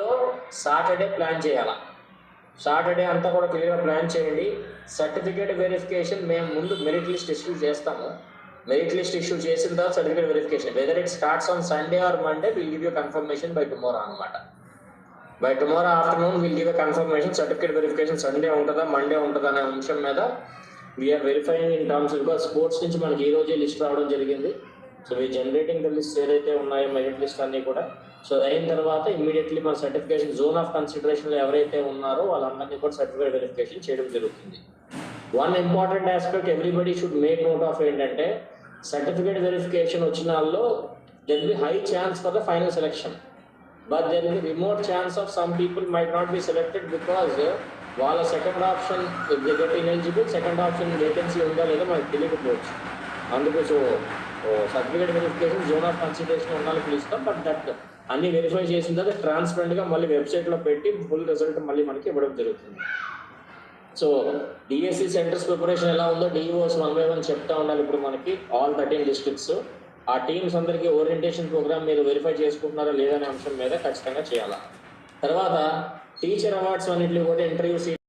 లో Saturday plan చేయాలా. Saturday అంతా కూడా క్లియర్గా ప్లాన్ చేయండి. సర్టిఫికేట్ వెరిఫికేషన్ మేము ముందు మెరిట్ లిస్ట్ ఇష్యూ చేస్తాము. మెరిట్ లిస్ట్ ఇష్యూ చేసిన తర్వాత certificate verification whether it starts on Sunday or Monday will give you confirmation by tomorrow అనమాట. By tomorrow afternoon will give confirmation. Certificate verification Sunday ఉంటుందా Monday ఉంటుందా అనే అంశం మీద we are verifying in terms because sports నుంచి మనకి ఈ రోజే లిస్ట్ రావడం జరిగింది. So we generating the list ఏదైతే ఉన్నాయో మెరిట్ లిస్ట్ అన్నీ కూడా. సో అయిన తర్వాత ఇమ్మీడియట్లీ మన సర్టిఫికేషన్ జోన్ ఆఫ్ కన్సిడరేషన్లో ఎవరైతే ఉన్నారో వాళ్ళందరినీ కూడా సర్టిఫికేట్ వెరిఫికేషన్ చేయడం జరుగుతుంది. One important aspect everybody should make note of ఏంటంటే సర్టిఫికేట్ వెరిఫికేషన్ వచ్చిన వాళ్ళలో there will be high chance for the final selection, but there will be remote chance of some people might not be selected because వాళ్ళ second option get ineligible, second option vacancy ఉందా లేదా మనకు తెలియకపోవచ్చు. అందుకు so certificate verification zone of consideration ఉండాలని పిలుస్తాం. But that అన్ని verify చేసిన తర్వాత ట్రాన్స్పరెంట్గా మళ్ళీ వెబ్సైట్లో పెట్టి ఫుల్ రిజల్ట్ మళ్ళీ మనకి ఇవ్వడం జరుగుతుంది. సో డిఎస్సి సెంటర్స్ ప్రిపరేషన్ ఎలా ఉందో డిఈఓస్ 1 by 1 చెప్తా ఉండాలి. ఇప్పుడు మనకి ఆల్ 13 డిస్ట్రిక్ట్స్ ఆ టీమ్స్ అందరికీ ఓరియంటేషన్ ప్రోగ్రామ్ మీరు వెరిఫై చేసుకుంటున్నారా లేదనే అంశం మీద ఖచ్చితంగా చేయాలి. తర్వాత టీచర్ అవార్డ్స్ అన్నింటిలో కూడా ఇంటర్వ్యూ